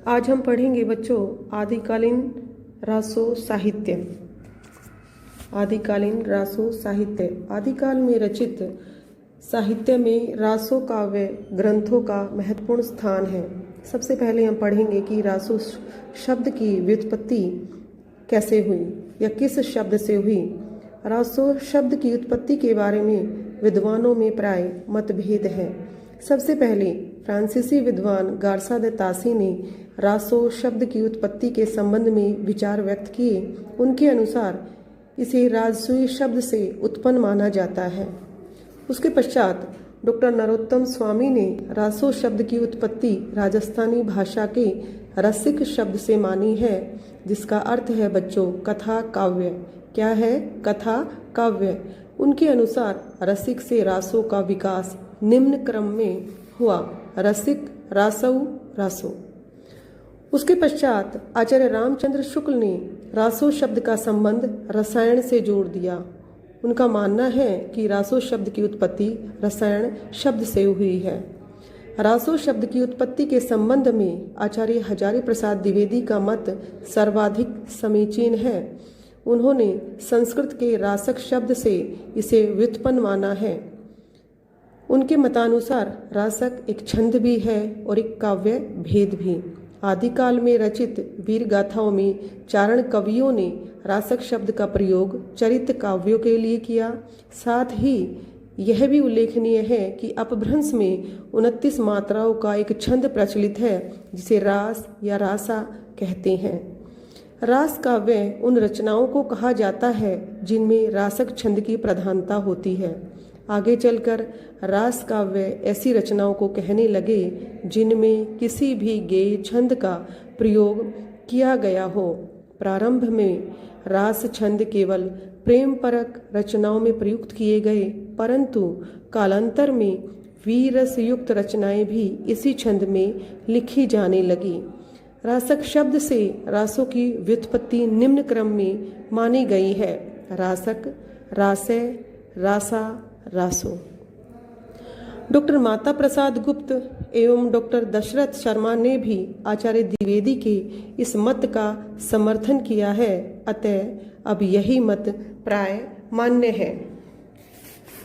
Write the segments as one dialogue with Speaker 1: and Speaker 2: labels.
Speaker 1: आज हम पढ़ेंगे बच्चों आदिकालीन रासो साहित्य। आदिकालीन रासो साहित्य आदिकाल में रचित साहित्य में रासो काव्य ग्रंथों का महत्वपूर्ण स्थान है। सबसे पहले हम पढ़ेंगे कि रासो शब्द की व्युत्पत्ति कैसे हुई या किस शब्द से हुई। रासो शब्द की उत्पत्ति के बारे में विद्वानों में प्राय मतभेद है। सबसे पहले फ्रांसीसी विद्वान गार्सा दे तासी ने रासो शब्द की उत्पत्ति के संबंध में विचार व्यक्त किए। उनके अनुसार इसे राजसूय शब्द से उत्पन्न माना जाता है। उसके पश्चात डॉक्टर नरोत्तम स्वामी ने रासो शब्द की उत्पत्ति राजस्थानी भाषा के रसिक शब्द से मानी है, जिसका अर्थ है बच्चों कथा काव्य। क्या है? कथा काव्य। उनके अनुसार रसिक से रासो का विकास निम्न क्रम में हुआ: रसिक, रासौ, रासो। उसके पश्चात आचार्य रामचंद्र शुक्ल ने रासो शब्द का संबंध रसायन से जोड़ दिया। उनका मानना है कि रासो शब्द की उत्पत्ति रसायन शब्द से हुई है। रासो शब्द की उत्पत्ति के संबंध में आचार्य हजारी प्रसाद द्विवेदी का मत सर्वाधिक समीचीन है। उन्होंने संस्कृत के रासक शब्द से इसे व्युत्पन्न माना है। उनके मतानुसार रासक एक छंद भी है और एक काव्य भेद भी। आदिकाल में रचित वीर गाथाओं में चारण कवियों ने रासक शब्द का प्रयोग चरित्र काव्यों के लिए किया। साथ ही यह भी उल्लेखनीय है कि अपभ्रंश में 29 मात्राओं का एक छंद प्रचलित है, जिसे रास या रासा कहते हैं। रास काव्य उन रचनाओं को कहा जाता है जिनमें रासक छंद की प्रधानता होती है। आगे चलकर रास काव्य ऐसी रचनाओं को कहने लगे जिनमें किसी भी गेय छंद का प्रयोग किया गया हो। प्रारंभ में रास छंद केवल प्रेम परक रचनाओं में प्रयुक्त किए गए, परंतु कालांतर में वीरस युक्त रचनाएं भी इसी छंद में लिखी जाने लगी। रासक शब्द से रासों की व्युत्पत्ति निम्न क्रम में मानी गई है: रासक, रासय, रासा, रासो। डॉक्टर माता प्रसाद गुप्त एवं डॉक्टर दशरथ शर्मा ने भी आचार्य द्विवेदी के इस मत का समर्थन किया है। अतः अब यही मत प्राय मान्य है।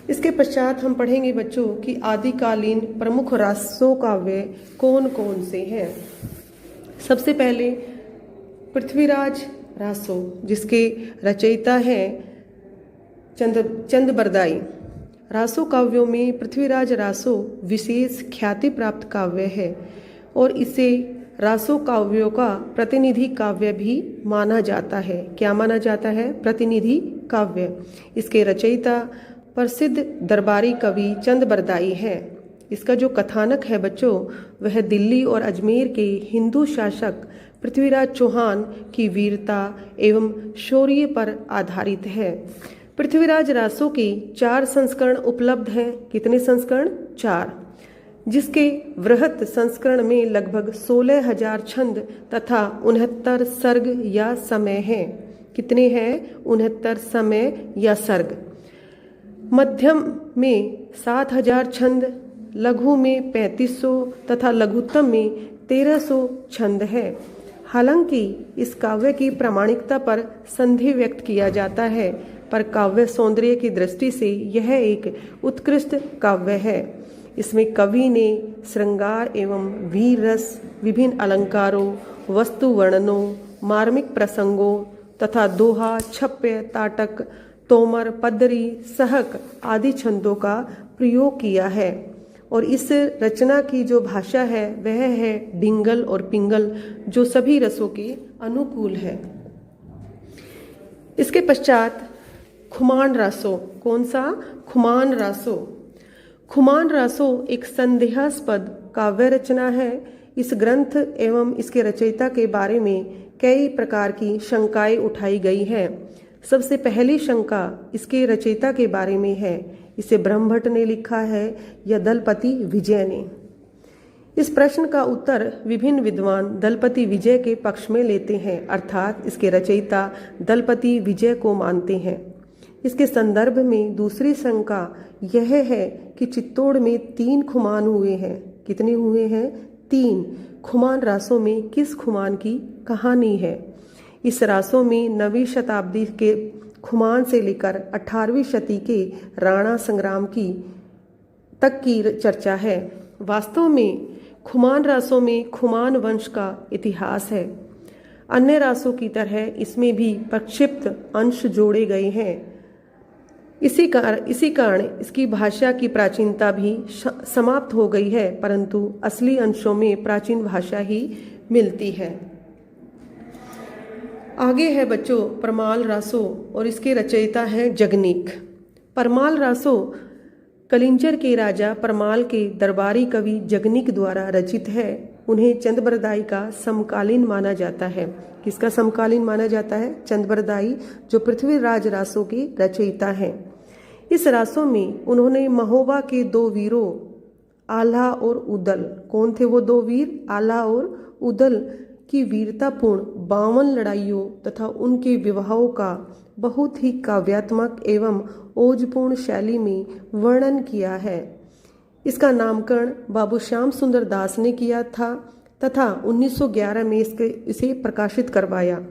Speaker 1: इसके पश्चात हम पढ़ेंगे बच्चों कि आदिकालीन प्रमुख रासो काव्य कौन कौन से हैं। सबसे पहले पृथ्वीराज रासो, जिसके रचयिता हैं चंद बरदाई। रासो काव्यों में पृथ्वीराज रासो विशेष ख्याति प्राप्त काव्य है और इसे रासो काव्यों का प्रतिनिधि काव्य भी माना जाता है। क्या माना जाता है? प्रतिनिधि काव्य। इसके रचयिता प्रसिद्ध दरबारी कवि चंद बरदाई है। इसका जो कथानक है बच्चों, वह दिल्ली और अजमेर के हिंदू शासक पृथ्वीराज चौहान की वीरता एवं शौर्य पर आधारित है। पृथ्वीराज रासो के 4 संस्करण उपलब्ध हैं। कितने संस्करण? 4। जिसके वृहत संस्करण में लगभग 16,000 छंद तथा 69 सर्ग या समय हैं। कितने हैं? 69 समय या सर्ग। मध्यम में 7,000 छंद, लघु में 3500 तथा लघुत्तम में 1300 छंद है। हालांकि इस काव्य की प्रामाणिकता पर संदेह व्यक्त किया जाता है, पर काव्य सौंदर्य की दृष्टि से यह एक उत्कृष्ट काव्य है। इसमें कवि ने श्रृंगार एवं वीर रस, विभिन्न अलंकारों, वस्तु वर्णनों, मार्मिक प्रसंगों तथा दोहा, छप्य, ताटक, तोमर, पद्दरी, सहक आदि छंदों का प्रयोग किया है। और इस रचना की जो भाषा है वह है डिंगल और पिंगल, जो सभी रसों के अनुकूल है। इसके पश्चात खुमान रासो। कौन सा? खुमान रासो। खुमान रासो एक संदेहास्पद काव्य रचना है। इस ग्रंथ एवं इसके रचयिता के बारे में कई प्रकार की शंकाएं उठाई गई हैं। सबसे पहली शंका इसके रचयिता के बारे में है। इसे ब्रह्मभट्ट ने लिखा है या दलपति विजय ने? इस प्रश्न का उत्तर विभिन्न विद्वान दलपति विजय के पक्ष में लेते हैं, अर्थात इसके रचयिता दलपति विजय को मानते हैं। इसके संदर्भ में दूसरी शंका यह है कि चित्तौड़ में 3 खुमान हुए हैं। कितने हुए हैं? 3। खुमान रासों में किस खुमान की कहानी है? इस रासों में 9वीं शताब्दी के खुमान से लेकर 18वीं शती के राणा संग्राम की तक की चर्चा है। वास्तव में खुमान रासों में खुमान वंश का इतिहास है। अन्य रासों की तरह इसमें भी प्रक्षिप्त अंश जोड़े गए हैं। इसी कारण इसकी भाषा की प्राचीनता भी समाप्त हो गई है, परंतु असली अंशों में प्राचीन भाषा ही मिलती है। आगे है बच्चों परमाल रासो और इसके रचयिता हैं जगनीक। परमाल रासो कलिंजर के राजा परमाल के दरबारी कवि जगनीक द्वारा रचित है। उन्हें चंदबरदाई का समकालीन माना जाता है। किसका समकालीन माना जाता है? चंदबरदाई, जो पृथ्वीराज रासों के रचयिता हैं। इस रासों में उन्होंने महोबा के 2 वीरों आल्हा और उदल, कौन थे वो 2 वीर? आल्हा और उदल की वीरतापूर्ण 52 लड़ाइयों तथा उनके विवाहों का बहुत ही काव्यात्मक एवं ओजपूर्ण शैली में वर्णन किया है। इसका नामकरण बाबू श्याम सुंदर दास ने किया था तथा 1911 में इसे प्रकाशित करवाया।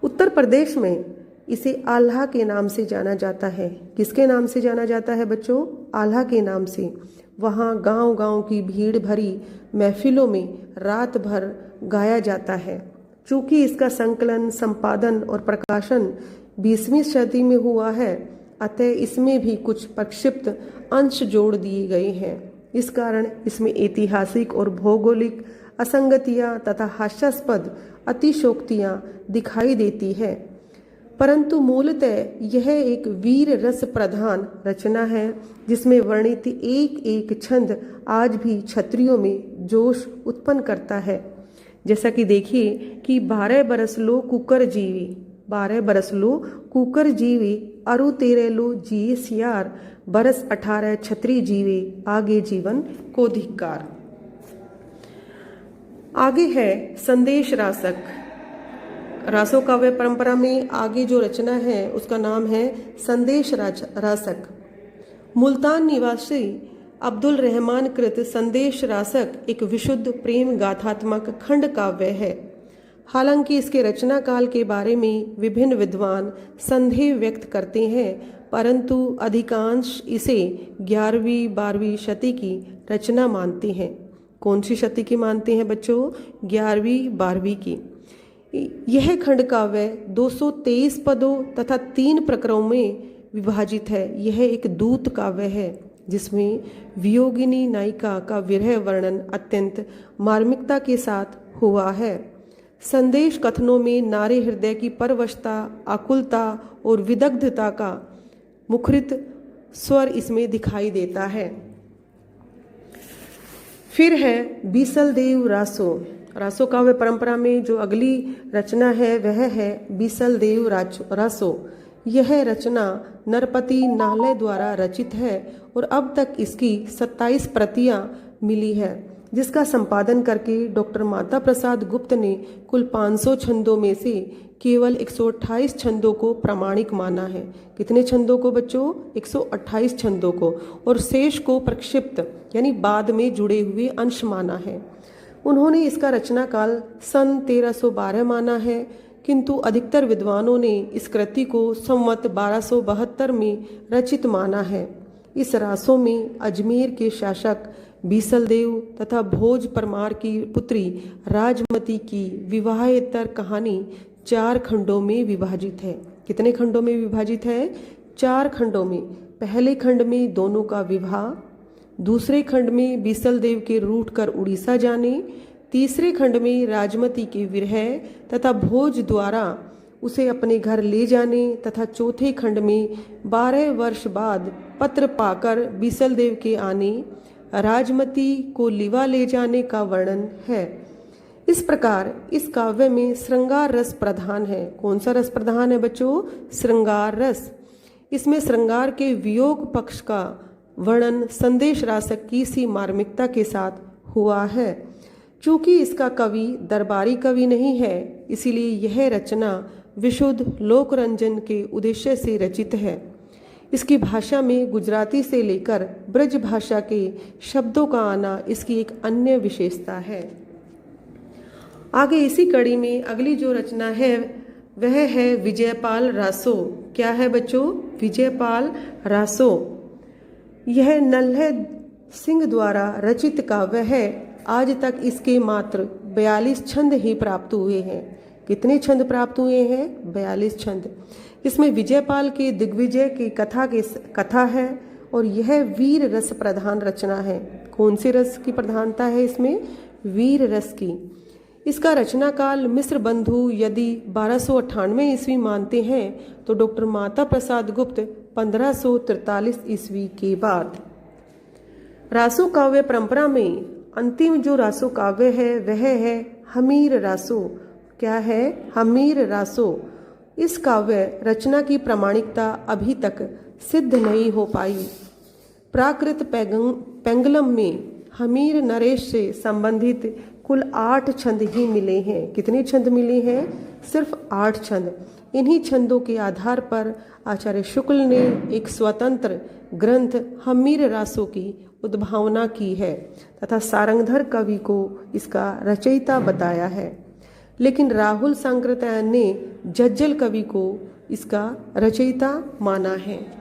Speaker 1: उत्तर प्रदेश में इसे आल्हा के नाम से जाना जाता है। किसके नाम से जाना जाता है बच्चों? आल्हा के नाम से। वहाँ गांव-गांव की भीड़ भरी महफिलों में रात भर गाया जाता है। चूँकि इसका संकलन, संपादन और प्रकाशन 20वीं शताब्दी में हुआ है, अतः इसमें भी कुछ प्रक्षिप्त अंश जोड़ दिए गए हैं। इस कारण इसमें ऐतिहासिक और भौगोलिक असंगतियाँ तथा हास्यास्पद अतिशोक्तियाँ दिखाई देती है, परंतु मूलतः यह एक वीर रस प्रधान रचना है जिसमें वर्णित एक एक छंद आज भी क्षत्रियों में जोश उत्पन्न करता है। जैसा कि देखिए कि 12 बरस लो कुकर जीवी, 12 बरस लो कुकर जीवे, अरु 13 लो जिए सियार, बरस 18 छत्री जीवे, आगे जीवन को धिक्कार। आगे है संदेश रासक। रासो काव्य परंपरा में आगे जो रचना है उसका नाम है संदेश रासक। मुल्तान निवासी अब्दुल रहमान कृत संदेश रासक एक विशुद्ध प्रेम गाथात्मक खंड काव्य है। हालांकि इसके रचना काल के बारे में विभिन्न विद्वान संदेह व्यक्त करते हैं, परंतु अधिकांश इसे 11वीं 12वीं शती की रचना मानते हैं। कौन सी शती की मानते हैं बच्चों? 11वीं 12वीं की। यह खंड काव्य 223 पदों तथा 3 प्रकरणों में विभाजित है। यह एक दूत काव्य है जिसमें वियोगिनी नायिका का विरह वर्णन अत्यंत मार्मिकता के साथ हुआ है। संदेश कथनों में नारी हृदय की परवशता, आकुलता और विदग्धता का मुखरित स्वर इसमें दिखाई देता है। फिर है बीसलदेव रासो। रासो काव्य परंपरा में जो अगली रचना है वह है बीसलदेव रासो। यह रचना नरपति नाहले द्वारा रचित है और अब तक इसकी 27 प्रतियां मिली है, जिसका संपादन करके डॉक्टर माता प्रसाद गुप्त ने कुल 500 छंदों में से केवल 128 छंदों को प्रामाणिक माना है। कितने छंदों को बच्चों? 128 छंदों को, और शेष को प्रक्षिप्त यानी बाद में जुड़े हुए अंश माना है। उन्होंने इसका रचना काल सन 1312 माना है, किंतु अधिकतर विद्वानों ने इस कृति को संवत 1272 में रचित माना है। इस रासों में अजमेर के शासक बीसलदेव तथा भोज परमार की पुत्री राजमती की विवाहेतर कहानी 4 खंडों में विभाजित है। कितने खंडों में विभाजित है? 4 खंडों में। पहले खंड में दोनों का विवाह, दूसरे खंड में बीसलदेव के रूठ कर उड़ीसा जाने, तीसरे खंड में राजमती के विरह तथा भोज द्वारा उसे अपने घर ले जाने, तथा चौथे खंड में 12 वर्ष बाद पत्र पाकर बीसलदेव के आने, राजमती को लिवा ले जाने का वर्णन है। इस प्रकार इस काव्य में श्रृंगार रस प्रधान है। कौन सा रस प्रधान है बच्चों? श्रृंगार रस। इसमें श्रृंगार के वियोग पक्ष का वर्णन संदेश रासक की सी मार्मिकता के साथ हुआ है। चूँकि इसका कवि दरबारी कवि नहीं है, इसीलिए यह रचना विशुद्ध लोकरंजन के उद्देश्य से रचित है। इसकी भाषा में गुजराती से लेकर ब्रज भाषा के शब्दों का आना इसकी एक अन्य विशेषता है। आगे इसी कड़ी में अगली जो रचना है वह है विजयपाल रासो। क्या है बच्चों? विजयपाल रासो। यह नल्हे सिंह द्वारा रचित काव्य है। आज तक इसके मात्र 42 छंद ही प्राप्त हुए हैं। कितने छंद प्राप्त हुए हैं? 42 छंद। इसमें विजयपाल के दिग्विजय की कथा है और यह वीर रस प्रधान रचना है। कौन से रस की प्रधानता है इसमें? वीर रस की। इसका रचना काल मिस्र बंधु यदि 1298 ईस्वी मानते हैं तो डॉक्टर माता प्रसाद गुप्त 1543 ईस्वी के बाद। रासो काव्य परंपरा में अंतिम जो रासो काव्य है वह है हमीर रासो। क्या है? हमीर रासो। इस काव्य रचना की प्रामाणिकता अभी तक सिद्ध नहीं हो पाई। प्राकृत पेंगलम में हमीर नरेश से संबंधित कुल 8 छंद ही मिले हैं। कितने छंद मिले हैं? सिर्फ 8 छंद। इन्हीं छंदों के आधार पर आचार्य शुक्ल ने एक स्वतंत्र ग्रंथ हमीर रासो की उद्भावना की है तथा सारंगधर कवि को इसका रचयिता बताया है। लेकिन राहुल सांकृत्यायन ने जज्जल कवि को इसका रचयिता माना है।